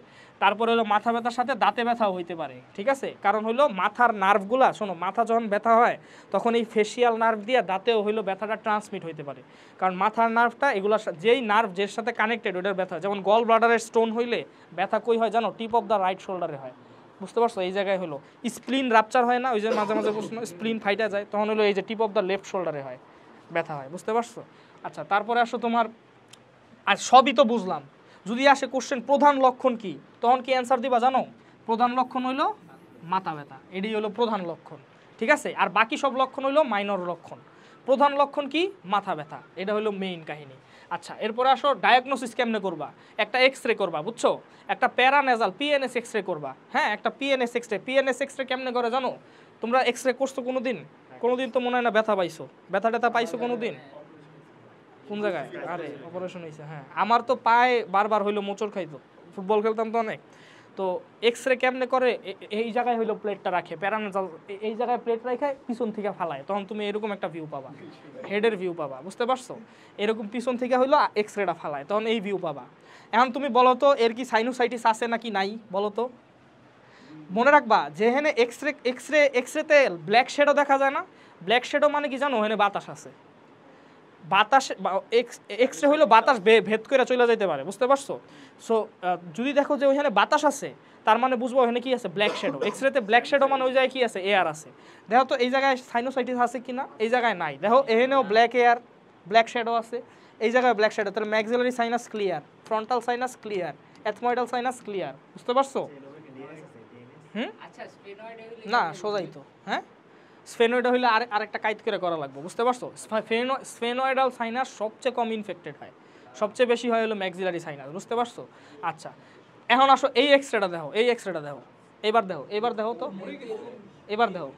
তারপরে হলো মাথা ব্যথার সাথে দাঁতে ব্যথাও হইতে পারে, ঠিক আছে? কারণ হলো মাথার নার্ভগুলা, শোনো, মাথা যখন ব্যথা হয় তখন এই ফেসিয়াল নার্ভ দিয়ে দাঁতেও হইলো ব্যথাটা ট্রান্সমিট হইতে পারে। কারণ মাথার নার্ভটা এগুলো, যেই নার্ভ যের সাথে কানেক্টেড ওটার ব্যথা। যেমন গল ব্লাডারের স্টোন হইলে ব্যথা কই হয় জানো? টিপ অফ দ্য রাইট শোল্ডারে হয়, বুঝতে পারছো? এই জায়গায় হলো স্প্লিন রাপচার হয় না, ওই যে মাঝে মাঝে প্রশ্ন, স্প্লিন ফাইটা যায়, তখন হলো এই যে টিপ অফ দ্য লেফট শোল্ডারে হয়, ব্যথা হয়, বুঝতে পারছো? আচ্ছা, তারপরে আসো তোমার, আর সবই তো বুঝলাম, যদি আসে কোশ্চেন প্রধান লক্ষণ কি, তখন কি অ্যান্সার দিবা জানো? প্রধান লক্ষণ হইলো মাথা ব্যথা, এটাই হলো প্রধান লক্ষণ, ঠিক আছে? আর বাকি সব লক্ষণ হইলো মাইনর লক্ষণ। প্রধান লক্ষণ কি? মাথা ব্যথা, এটা হলো মেইন কাহিনী। আচ্ছা, এরপরে আসো, ডায়াগনোসিস কেমনে করবা? একটা এক্সরে করবা, বুঝছো? একটা প্যারানেজাল পিএনএস এক্সরে করবা। হ্যাঁ, একটা পিএনএস এক্সরে। পিএনএস এক্সরে কেমনে করে জানো? তোমরা এক্সরে করছো কোনোদিন? কোনোদিন তো মনে হয় না ব্যথা পাইছো, ব্যথা ট্যাথা পাইছো কোনোদিন? কোন জায়গায়? আরে অপারেশন হয়েছে, হ্যাঁ। আমার তো পায়ে বারবার হইলো মোচড় খাইতো, ফুটবল খেলতাম তো অনেক। তো এক্সরে কেমনে করে? এই জায়গায় হইলো প্লেটটা রাখে, প্যারানেজাল এই জায়গায় প্লেট রাখে, পিছন থেকে ফালায়, তখন তুমি এরকম একটা ভিউ পাবা, হেডের ভিউ পাবা, বুঝতে পারছো? এরকম পিছন থেকে হইলো এক্সরেটা ফালায়, তখন এই ভিউ পাবা। এখন তুমি বলো তো, এর কি সাইনোসাইটিস আছে নাকি নাই বলো তো? মনে রাখবা, যেখানে এক্সরেতে ব্ল্যাক শ্যাডো দেখা যায় না, ব্ল্যাক শ্যাডো মানে কি জানো? ওখানে বাতাস আছে। বাতাস, এক্সরে হইলো বাতাস ভেদ করে চলে যেতে পারে, বুঝতে পারছো? সো যদি দেখো যে ওইখানে বাতাস আছে, তার মানে বুঝবো ওখানে কি আছে? Black shadow. এক্সরেতে ব্ল্যাক শ্যাডো মানে ওই জায়গায় কি আছে? এয়ার আছে। দেখো তো এই জায়গায় সাইনোসাইটিস আছে কিনা, এই জায়গায় নাই। দেখো এখানেও ব্ল্যাক এয়ার, ব্ল্যাক শ্যাডো আছে, এই জায়গায় ব্ল্যাক শ্যাডো, তাহলে maxillary sinus clear, frontal sinus clear, ethmoidal sinus clear, বুঝতে পারছো? না, সোজাই তো, হ্যাঁ। স্ফেনয়েড হইলে আরেকটা কাইট করে করা লাগবে, বুঝতে পারছো? স্ফেনয়েডাল সাইনাস সবচেয়ে কম ইনফেক্টেড হয়, সবচেয়ে বেশি হয় হলো ম্যাক্সিলারি সাইনাস, বুঝতে পারছো? আচ্ছা, এখন আসো, এই এক্সরেটা দেখো, এই এক্সরেটা দেখো, এবার দেখো, তো এবার দেখো।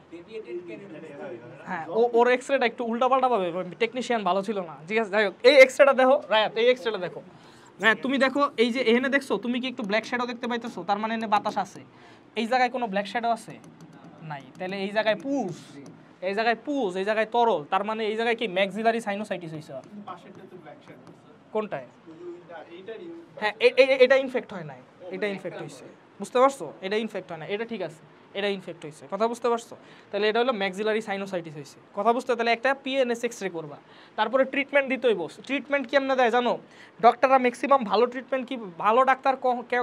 হ্যাঁ, ওর এক্সরেটা একটু উল্টাপাল্টা পাবে, টেকনিশিয়ান ভালো ছিল না, ঠিক আছে? যাই হোক, এই এক্সরেটা দেখো রায়াত, এই এক্সরেটা দেখো। হ্যাঁ, তুমি দেখো, এই যে এখানে দেখছো, তুমি কি একটু ব্ল্যাক শ্যাডো দেখতে পাইতেছো? তার মানে এখানে বাতাস আছে। এই জায়গায় কোনো ব্ল্যাক শ্যাডো আছে? নাই। তাহলে এই জায়গায় পুজ, এই জায়গায় পুজ, এই জায়গায় তরল, তার মানে এই জায়গায় কি ম্যাক্সিলারি সাইনোসাইটিস হইছে। কোনটায়? হ্যাঁ, এটা ইনফেক্ট হয় নাই, এটা ইনফেক্ট হইছে, বুঝতে পারছো? এটা ইনফেক্ট হয় না, এটা ঠিক আছে, এটা ইনফেক্ট হইছে, কথা বুঝতে পারছো? তাহলে এটা হলো ম্যাক্সিলারি সাইনোসাইটিস হইছে, কথা বুঝতে? তাহলে একটা পিএনএস এক্সরে করবা, তারপরে ট্রিটমেন্ট দিতে হইব। ট্রিটমেন্ট কেমনে দেয় জানো? ডক্টররা ম্যাক্সিমাম ভালো ট্রিটমেন্ট কি, ভালো ডাক্তার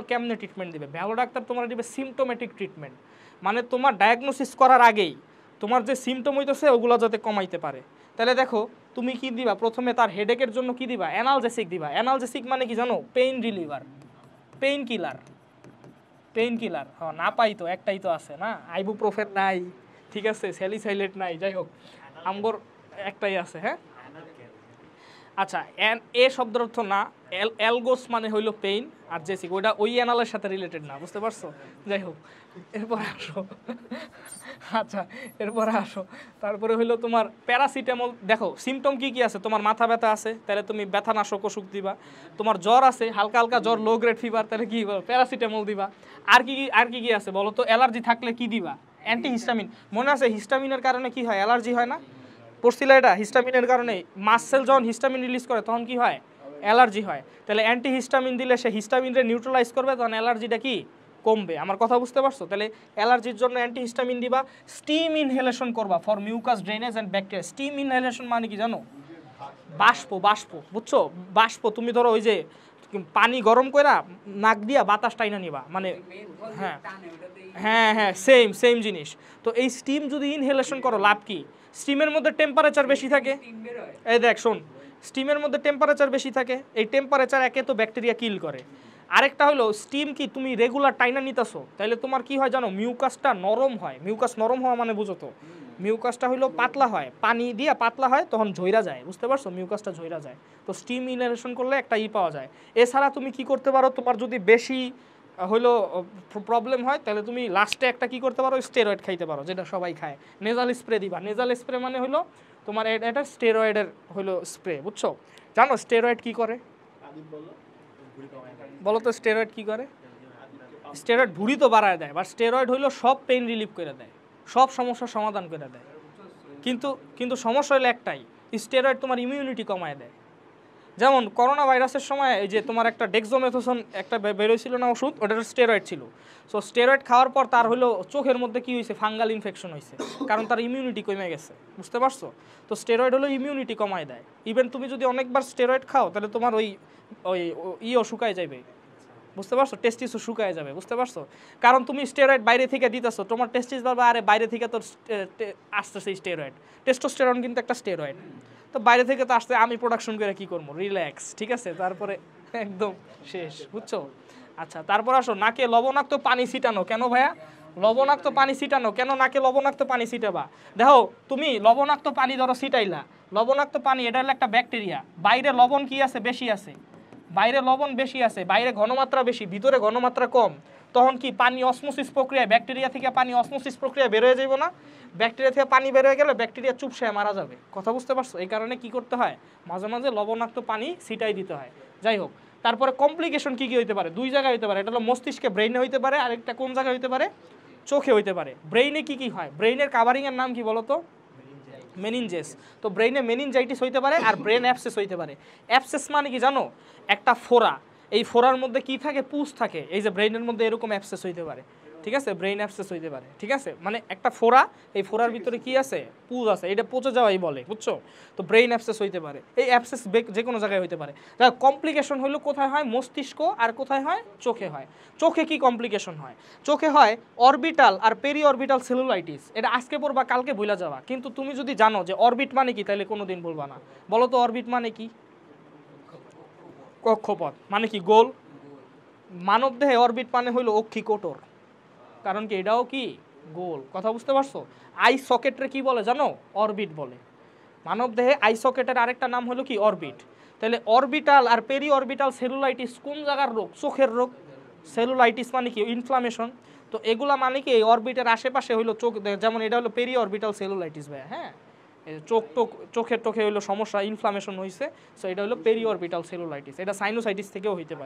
কেমনে ট্রিটমেন্ট দিবে? ভালো ডাক্তার তোমার দিবে সিমটোমেটিক ট্রিটমেন্ট, মানে তোমার ডায়াগনোসিস করার আগেই তোমার যে সিমটম হইতেছে ওগুলো যাতে কমাইতে পারে। তাহলে দেখো, তুমি কি দিবা? প্রথমে তার হেডেকের জন্য কি দিবা? অ্যানালজেসিক দিবা। অ্যানালজেসিক মানে কি জানো? Pain reliever, pain killer, pain killer. হ্যাঁ, না পাই তো, একটাই তো আছে না, আইবুপ্রোফেন নাই, ঠিক আছে, স্যালিসাইলেট নাই, যাই হোক আমগর একটাই আছে। হ্যাঁ, আচ্ছা এ শব্দের অর্থ না, অ্যালগোস মানে হইলো পেইন, আর জেসিক ওইটা ওই অ্যানালের সাথে রিলেটেড না, বুঝতে পারছো? যাই হোক, এরপরে আসো। আচ্ছা, এরপরে আসো, তারপরে হইলো তোমার প্যারাসিটামল। দেখো সিমটম কি কি আছে, তোমার মাথা ব্যথা আছে, তাহলে তুমি ব্যথানাশক ওষুধ দিবা। তোমার জ্বর আছে, হালকা হালকা জ্বর, লো গ্রেড ফিভার, তাহলে কি প্যারাসিটামল দিবা। আর কি আছে বলো তো? অ্যালার্জি থাকলে কি দিবা? অ্যান্টিহিস্টামিন। মনে আছে হিস্টামিনের কারণে কি হয়? অ্যালার্জি হয় না? পড়ছিল এটা? হিস্টামিনের কারণে মাসেল যখন হিস্টামিন রিলিজ করে তখন কি হয়? অ্যালার্জি হয়। তাহলে অ্যান্টিহিস্টামিন দিলে সে হিস্টামিনরে নিউট্রালাইজ করবে, তখন অ্যালার্জিটা কি কমবে। আমার কথা বুঝতে পারছো? তাহলে অ্যালার্জির জন্য অ্যান্টিহিস্টামিন দিবা। স্টিম ইনহেলেশন করবা for mucus drainage and bacteria. Steam inhalation মানে কি জানো? বাষ্প, বাষ্প, বুঝছো? বাষ্প। তুমি ধরো ওই যে পানি গরম কইরা নাক দিয়া বাতাস টাইনা নিবা, মানে হ্যাঁ হ্যাঁ হ্যাঁ, সেম সেম জিনিস। তো এই স্টিম যদি ইনহেলেশন করো, লাভ কি? স্টিমের মধ্যে টেম্পারেচার বেশি থাকে। এই দেখ শোন, স্টিমের মধ্যে টেম্পারেচার বেশি থাকে। এই টেম্পারেচার একে তো ব্যাকটেরিয়া কিল করে। আরেকটা হলো স্টিম কি তুমি রেগুলার টাইনা নিতেছো, তাহলে তোমার কি হয় জানো? মিউকাসটা নরম হয়। মিউকাস নরম হওয়া মানে বুঝো তো? মিউকাসটা হইলো পাতলা হয়, পানি দিয়ে পাতলা হয়, তখন ঝইরা যায়, বুঝতে পারছো? মিউকাসটা ঝইরা যায়। তো স্টিম ইনহেলেশন করলে একটা পাওয়া যায়। এছাড়া তুমি কি করতে পারো, তোমার যদি বেশি হইলো প্রবলেম হয়, তাহলে তুমি লাস্টে একটা কি করতে পারো? স্টেরয়েড খাইতে পারো, যেটা সবাই খায়। নেজাল স্প্রে দিবা। নেজাল স্প্রে মানে হলো তোমার এটা স্টেরয়েডের হইলো স্প্রে, বুঝছো? জানো স্টেরয়েড কি করে? বলো তো স্টেরয়েড কি করে? স্টেরয়েড ভুঁড়ি তো বাড়ায় দেয়, বা স্টেরয়েড হইলো সব পেইন রিলিফ করে দেয়, সব সমস্যার সমাধান করে দেয়। কিন্তু কিন্তু সমস্যা হলো একটাই, স্টেরয়েড তোমার ইমিউনিটি কমায় দেয়। যেমন করোনা ভাইরাসের সময় এই যে তোমার একটা ডেক্সোমেথোসন একটা বেরোয়ছিল না ওষুধ, ওটার স্টেরয়েড ছিল। সো স্টেরয়েড খাওয়ার পর তার হলো চোখের মধ্যে কি হয়েছে? ফাঙ্গাল ইনফেকশন হয়েছে, কারণ তার ইমিউনিটি কমে গেছে, বুঝতে পারছো? তো স্টেরয়েড হলো ইমিউনিটি কমায় দেয়। ইভেন তুমি যদি অনেকবার স্টেরয়েড খাও, তাহলে তোমার ওই ওই ইও শুকায় যাবে, বুঝতে পারছো? টেস্টিসও শুকায় যাবে, বুঝতে পারছো? কারণ তুমি স্টেরয়েড বাইরে থেকে দিতেছো, তোমার টেস্টিস বাবা, আরে বাইরে থেকে তো আসতেছে স্টেরয়েড। টেস্টোস্টেরন কিন্তু একটা স্টেরয়েড, তো বাইরে থেকে তো আসতে আমি প্রোডাকশন করে কি করবো? রিল্যাক্স, ঠিক আছে? তারপরে একদম শেষ, বুঝছো? আচ্ছা, তারপর আসো নাকে লবণাক্ত পানি ছিটানো। কেন ভাইয়া লবণাক্ত পানি ছিটানো? কেন নাকে লবণাক্ত পানি ছিটাবা? দেখো তুমি লবণাক্ত পানি ধরো ছিটাইলা, লবণাক্ত পানি এটা হলো একটা ব্যাকটেরিয়া। বাইরে লবণ কি আছে? বেশি আছে। বাইরে লবণ বেশি আছে, বাইরে ঘনমাত্রা বেশি, ভিতরে ঘনমাত্রা কম। তখন কি পানি অসমোসিস প্রক্রিয়া, ব্যাকটেরিয়া থেকে পানি অসমোসিস প্রক্রিয়া বের হয়ে যাবে না? ব্যাকটেরিয়া থেকে পানি বের হয়ে গেলে ব্যাকটেরিয়া চুপসায় মারা যাবে। কথা বুঝতে পারছো? এই কারণে কি করতে হয়? মাঝে মাঝে লবণাক্ত পানি ছিটাই দিতে হয়। যাই হোক, তারপরে কমপ্লিকেশন কি কি হইতে পারে? দুই জায়গায় হইতে পারে। এটা হলো মস্তিষ্কে, ব্রেইনে হইতে পারে, আরেকটা কোন জায়গায় হইতে পারে? চোখে হইতে পারে। ব্রেইনে কি কি হয়? ব্রেইনের কাভারিংয়ের নাম কি বলো তো? মেনিনজেস। তো ব্রেইনে মেনিনজাইটিস হইতে পারে, আর ব্রেন অ্যাবসেস হইতে পারে। অ্যাবসেস মানে কি জানো? একটা ফোড়া, এই ফোড়ার মধ্যে কি থাকে? পুষ থাকে। এই যে ব্রেইনের মধ্যে এরকম অ্যাবসেস হইতে পারে, ঠিক আছে? ব্রেইন অ্যাবসেস হইতে পারে, ঠিক আছে? মানে একটা ফোড়া, এই ফোড়ার ভিতরে কি আছে? পুজ আছে, এটা পচে যাওয়াই বলে, বুঝছো? তো ব্রেইন অ্যাবসেস হইতে পারে। এই অ্যাবসেস যে কোনো জায়গায় হইতে পারে। কমপ্লিকেশন হলো কোথায় হয়? মস্তিষ্ক, আর কোথায় হয়? চোখে হয়। চোখে কি কমপ্লিকেশন হয়? চোখে হয় অরবিটাল আর পেরি অরবিটাল সেলুলাইটিস। এটা আজকে পড়বা, কালকে ভুলে যাওয়া। কিন্তু তুমি যদি জানো যে অরবিট মানে কি, তাহলে কোনোদিন বলবা না। বলো তো অরবিট মানে কি? কক্ষপথ মানে কি? গোল। মানব দেহে অরবিট মানে হইলো অক্ষিকোটর, কারণ কি এটাও কি গোল। কথা বুঝতে পারছো? আই সকেটরে কি বলে জানো? অরবিট বলে। মানব দেহে আই সকেটের আরেকটা নাম হলো কি? অরবিট। তাহলে অরবিটাল আর পেরি অরবিটাল সেলুলাইটিস কোন জায়গার রোগ? চোখের রোগ। সেলুলাইটিস মানে কি? ইনফ্লামেশন। তো এগুলা মানে কি এই অরবিটের আশেপাশে হইলো চোখ, যেমন এটা হলো পেরি অরবিটাল সেলুলাইটিস ভাই, হ্যাঁ? চোখের হইলো সমস্যা, ইনফ্লামেশন হইছে, সো এটা হলো পেরি অরবিটাল সেলুলাইটিস। এটা সাইনোসাইটিস থেকেও হইতে পারে।